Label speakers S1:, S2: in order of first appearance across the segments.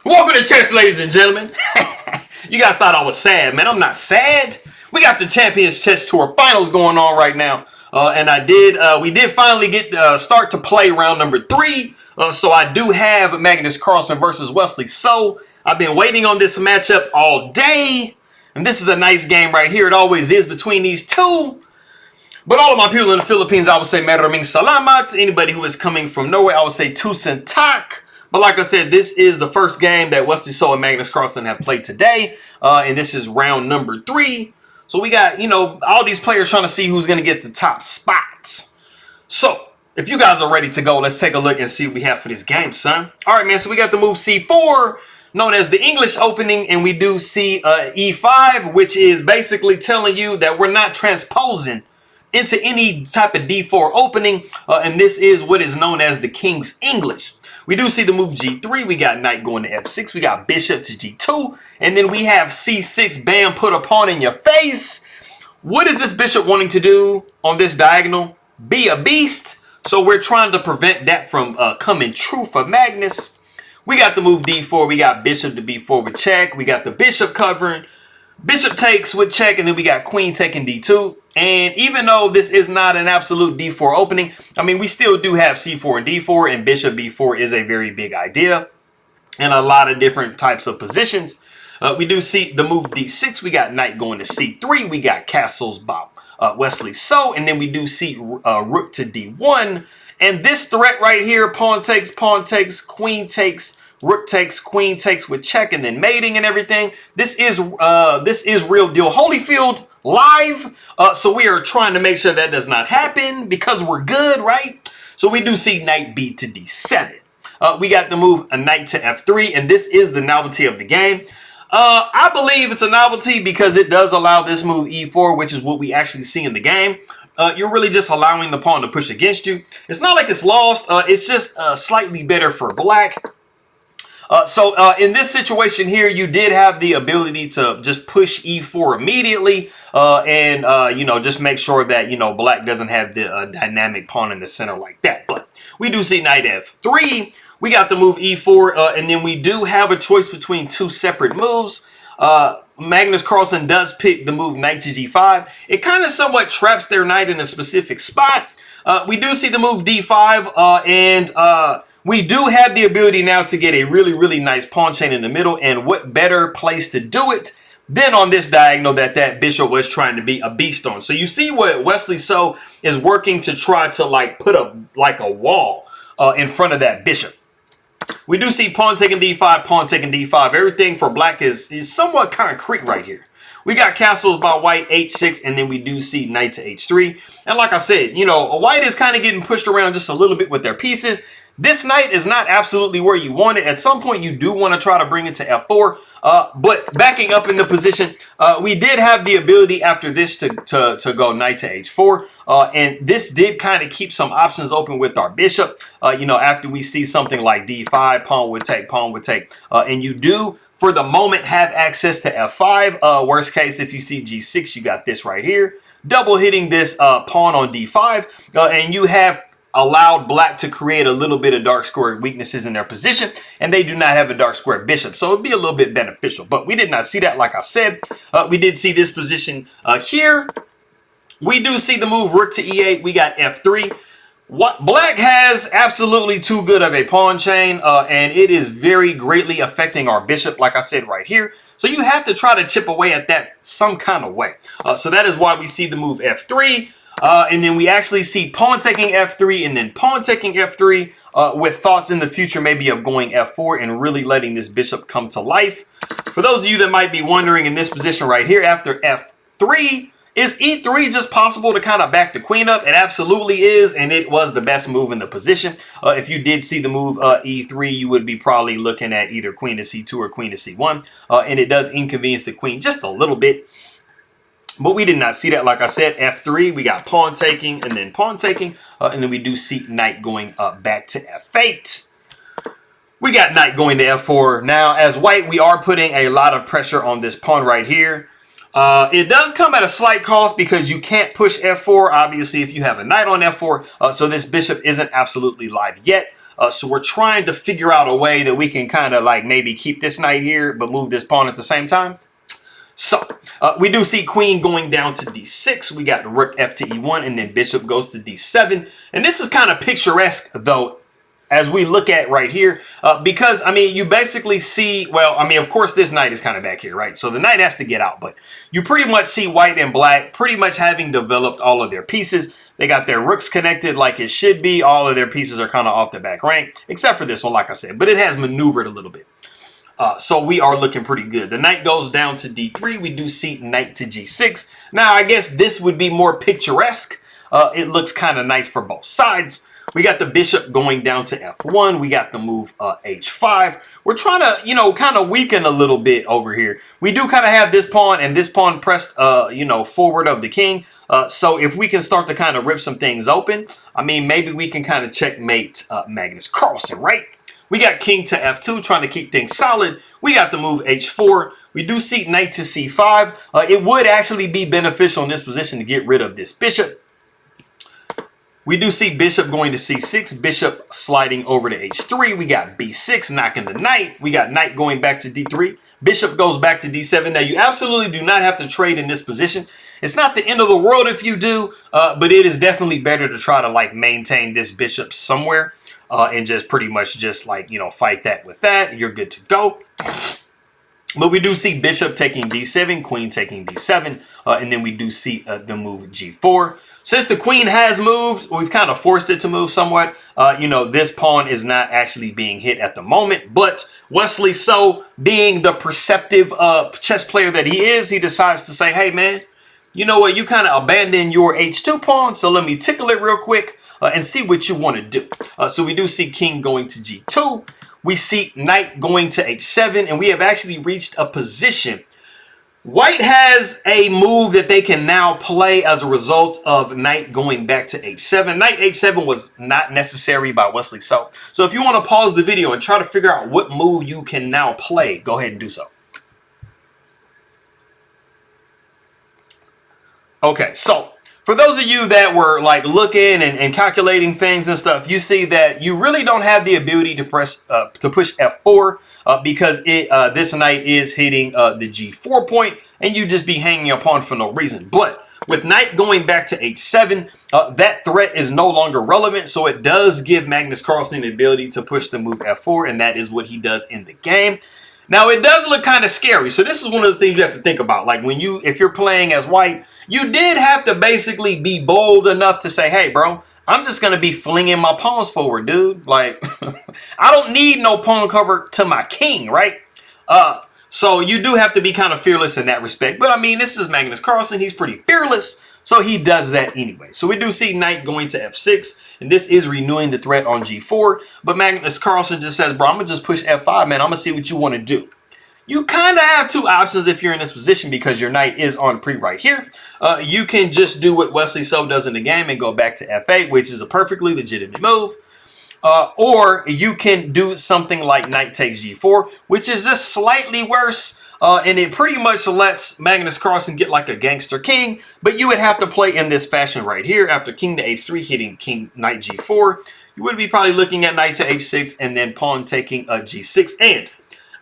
S1: Welcome to chess, ladies and gentlemen. You guys thought I was sad, man. I'm not sad. We got the Champions Chess Tour Finals going on right now. We did finally get start to play round number 3. So I do have Magnus Carlsen versus Wesley So. I've been waiting on this matchup all day. And this is a nice game right here. It always is between these two. But all of my people in the Philippines, I would say Maraming Salamat. Anybody who is coming from Norway, I would say Tusen Tak. But like I said, this is the first game that Wesley So and Magnus Carlsen have played today. And this is round number 3. So we got, all these players trying to see who's going to get the top spots. So if you guys are ready to go, let's take a look and see what we have for this game, son. All right, man. So we got the move C4, known as the English opening. And we do see E5, which is basically telling you that we're not transposing into any type of D4 opening. And this is what is known as the King's English. We do see the move G3. We got knight going to F6. We got bishop to G2. And then we have C6. Bam, put a pawn in your face. What is this bishop wanting to do on this diagonal? Be a beast. So we're trying to prevent that from coming true for Magnus. We got the move D4. We got bishop to B4 with check. We got the bishop covering. Bishop takes with check, and then we got queen taking D2. And even though this is not an absolute D4 opening, I mean, we still do have C4 and D4, and bishop B4 is a very big idea in a lot of different types of positions. We do see the move D6. We got knight going to C3. We got castles by Wesley So, and then we do see rook to D1. And this threat right here, pawn takes, queen takes, rook takes, queen takes with check, and then mating and everything. This is real deal Holyfield live. So we are trying to make sure that does not happen because we're good, right? So we do see knight B to D7. We got the move a knight to F3, and this is the novelty of the game. I believe it's a novelty because it does allow this move E4, which is what we actually see in the game. You're really just allowing the pawn to push against you. It's not like it's lost. It's just slightly better for black. So in this situation here, you did have the ability to just push E4 immediately and just make sure that, black doesn't have the dynamic pawn in the center like that. But we do see knight F3. We got the move E4, and then we do have a choice between two separate moves. Magnus Carlsen does pick the move knight to G5. It kind of somewhat traps their knight in a specific spot. We do see the move D5, and we do have the ability now to get a really, really nice pawn chain in the middle. And what better place to do it than on this diagonal that bishop was trying to be a beast on. So you see what Wesley So is working to try to put a wall in front of that bishop. We do see pawn taking D5, pawn taking D5. Everything for black is somewhat concrete right here. We got castles by white, H6, and then we do see knight to H3. And like I said, white is kind of getting pushed around just a little bit with their pieces. This knight is not absolutely where you want it. At some point, you do want to try to bring it to F4. But backing up in the position, we did have the ability after this to go knight to H4. And this did kind of keep some options open with our bishop. After we see something like D5, pawn would take, and you do, for the moment, have access to F5. Worst case, if you see G6, you got this right here. Double hitting this pawn on D5. And you have allowed black to create a little bit of dark square weaknesses in their position, and they do not have a dark square bishop, so it'd be a little bit beneficial. But we did not see that, like I said. We did see this position here. We do see the move rook to E8. We got F3. What black has absolutely too good of a pawn chain, and it is very greatly affecting our bishop, like I said right here. So you have to try to chip away at that some kind of way. So that is why we see the move F3. And then we actually see pawn taking F3 and then pawn taking F3 with thoughts in the future maybe of going F4 and really letting this bishop come to life. For those of you that might be wondering, in this position right here after F3, is E3 just possible to kind of back the queen up? It absolutely is, and it was the best move in the position. If you did see the move E3, you would be probably looking at either queen to C2 or queen to C1, and it does inconvenience the queen just a little bit. But we did not see that. Like I said, F3, we got pawn taking and then pawn taking. And then we do see knight going back to F8. We got knight going to F4. Now, as white, we are putting a lot of pressure on this pawn right here. It does come at a slight cost because you can't push F4, obviously, if you have a knight on F4. So this bishop isn't absolutely live yet. So we're trying to figure out a way that we can kind of like maybe keep this knight here, but move this pawn at the same time. So we do see queen going down to d6. We got rook f to e1, and then bishop goes to d7. And this is kind of picturesque, though, as we look at right here, because, I mean, you basically see, well, I mean, of course, this knight is kind of back here, right? So the knight has to get out, but you pretty much see white and black pretty much having developed all of their pieces. They got their rooks connected like it should be. All of their pieces are kind of off the back rank, except for this one, like I said, but it has maneuvered a little bit. So we are looking pretty good. The knight goes down to d3. We do see knight to g6. Now, I guess this would be more picturesque. It looks kind of nice for both sides. We got the bishop going down to f1. We got the move h5. We're trying to, you know, kind of weaken a little bit over here. We do kind of have this pawn and this pawn pressed, you know, forward of the king. So if we can start to kind of rip some things open, I mean, maybe we can kind of checkmate Magnus Carlsen, right? We got king to f2, trying to keep things solid. We got the move h4. We do see knight to c5. It would actually be beneficial in this position to get rid of this bishop. We do see bishop going to c6, bishop sliding over to h3. We got b6, knocking the knight. We got knight going back to d3. Bishop goes back to d7. Now, you absolutely do not have to trade in this position. It's not the end of the world if you do, but it is definitely better to try to, like, maintain this bishop somewhere and just pretty much just, like, you know, fight that with that. You're good to go. But we do see bishop taking d7, queen taking d7, and then we do see the move g4. Since the queen has moved, we've kind of forced it to move somewhat. You know, this pawn is not actually being hit at the moment, but Wesley So, being the perceptive chess player that he is, he decides to say, hey, man, you know what? You kind of abandoned your h2 pawn, so let me tickle it real quick and see what you want to do. So we do see king going to g2. We see knight going to h7, and we have actually reached a position. White has a move that they can now play as a result of knight going back to h7. Knight h7 was not necessary by Wesley So. So if you want to pause the video and try to figure out what move you can now play, go ahead and do so. Okay, so for those of you that were like looking and calculating things and stuff, you see that you really don't have the ability to push F4 because this knight is hitting the G4 point, and you just be hanging a pawn for no reason. But with knight going back to H7, that threat is no longer relevant, so it does give Magnus Carlsen the ability to push the move F4, and that is what he does in the game. Now, it does look kind of scary. So this is one of the things you have to think about. Like if you're playing as white, you did have to basically be bold enough to say, hey, bro, I'm just going to be flinging my pawns forward, dude. Like, I don't need no pawn cover to my king, right? So you do have to be kind of fearless in that respect. But I mean, this is Magnus Carlsen. He's pretty fearless. So he does that anyway. So we do see knight going to f6. And this is renewing the threat on g4. But Magnus Carlsen just says, bro, I'm going to just push f5, man. I'm going to see what you want to do. You kind of have two options if you're in this position because your knight is on pre right here. You can just do what Wesley So does in the game and go back to f8, which is a perfectly legitimate move. Or you can do something like knight takes g4, which is just slightly worse. And it pretty much lets Magnus Carlsen get like a gangster king. But you would have to play in this fashion right here. After king to h3, hitting king knight g4. You would be probably looking at knight to h6 and then pawn taking a g6. And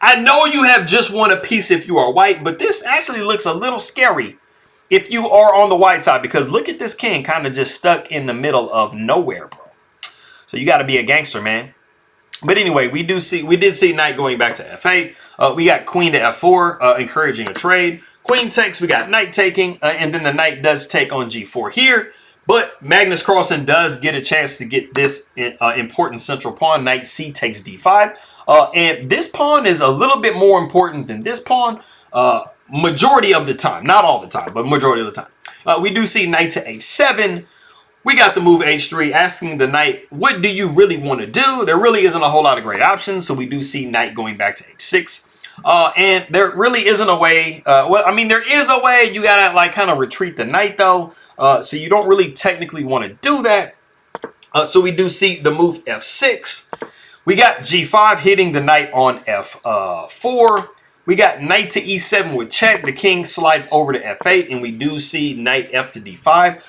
S1: I know you have just won a piece if you are white, but this actually looks a little scary if you are on the white side. Because look at this king kind of just stuck in the middle of nowhere, bro. So you got to be a gangster, man. But anyway, we did see knight going back to f8. We got queen to f4, encouraging a trade. Queen takes, we got knight taking, and then the knight does take on g4 here. But Magnus Carlsen does get a chance to get this important central pawn. Knight c takes d5. And this pawn is a little bit more important than this pawn majority of the time. Not all the time, but majority of the time. We do see knight to h7. We got the move h3, asking the knight, what do you really want to do? There really isn't a whole lot of great options, so we do see knight going back to h6. And there really isn't a way, well, I mean, there is a way. You got to, like, kind of retreat the knight, though. So you don't really technically want to do that. So we do see the move f6. We got g5 hitting the knight on f4. We got knight to e7 with check. The king slides over to f8, and we do see knight f to d5.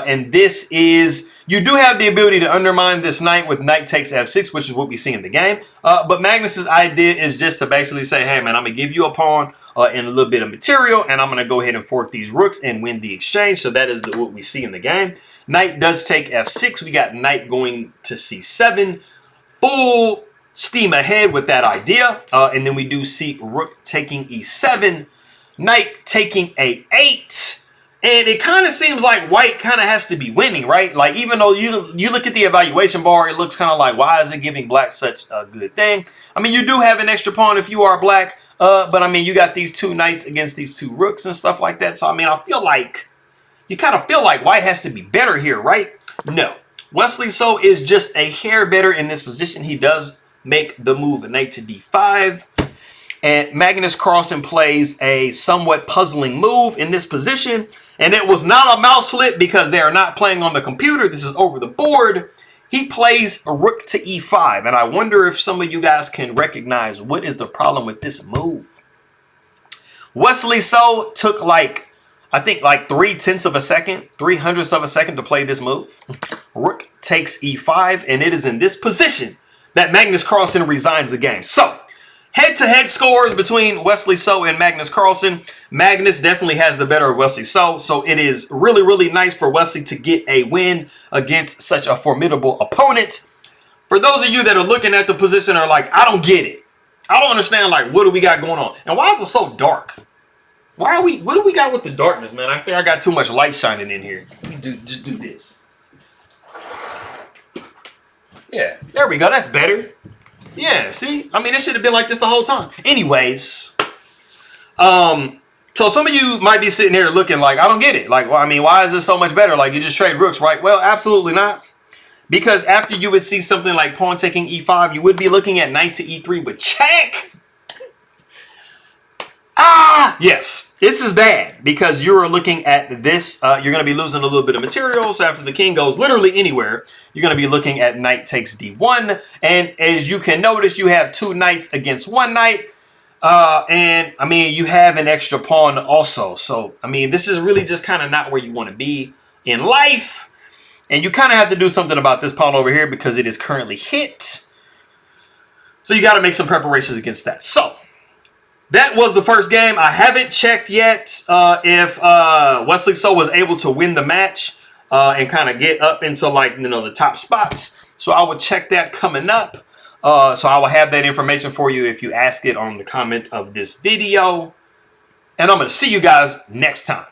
S1: And this is, you do have the ability to undermine this knight with knight takes f6, which is what we see in the game. But Magnus's idea is just to basically say, hey, man, I'm going to give you a pawn and a little bit of material, and I'm going to go ahead and fork these rooks and win the exchange. So that is what we see in the game. Knight does take f6. We got knight going to c7. Full steam ahead with that idea. And then we do see rook taking e7, knight taking a8. And it kind of seems like white kind of has to be winning, right? Like, even though you look at the evaluation bar, it looks kind of like, why is it giving black such a good thing? I mean, you do have an extra pawn if you are black. But, I mean, you got these two knights against these two rooks and stuff like that. So, I mean, I feel like, you kind of feel like white has to be better here, right? No. Wesley So is just a hair better in this position. He does make the move knight to d5. And Magnus Carlsen plays a somewhat puzzling move in this position. And it was not a mouse slip because they are not playing on the computer. This is over the board. He plays a rook to e5. And I wonder if some of you guys can recognize what is the problem with this move. Wesley So took like, I think like 3/10 of a second, 3/100 of a second to play this move. Rook takes e5. And it is in this position that Magnus Carlsen resigns the game. So, head-to-head scores between Wesley So and Magnus Carlsen. Magnus definitely has the better of Wesley So. So, it is really, really nice for Wesley to get a win against such a formidable opponent. For those of you that are looking at the position are like, I don't get it. I don't understand, like, what do we got going on? And why is it so dark? What do we got with the darkness, man? I think I got too much light shining in here. Let me just do this. Yeah, there we go. That's better. Yeah, see? I mean, it should have been like this the whole time. Anyways, so some of you might be sitting here looking like, I don't get it. Like, well, I mean, why is this so much better? Like, you just trade rooks, right? Well, absolutely not. Because after you would see something like pawn taking e5, you would be looking at knight to e3 with check. Yes, this is bad because you're looking at this. You're going to be losing a little bit of material. So after the king goes literally anywhere, you're going to be looking at knight takes d1. And as you can notice, you have two knights against one knight. And I mean, you have an extra pawn also. So, I mean, this is really just kind of not where you want to be in life. And you kind of have to do something about this pawn over here because it is currently hit. So you got to make some preparations against that. So that was the first game. I haven't checked yet if Wesley So was able to win the match and kind of get up into, like, you know, the top spots. So I will check that coming up. So I will have that information for you if you ask it on the comment of this video. And I'm going to see you guys next time.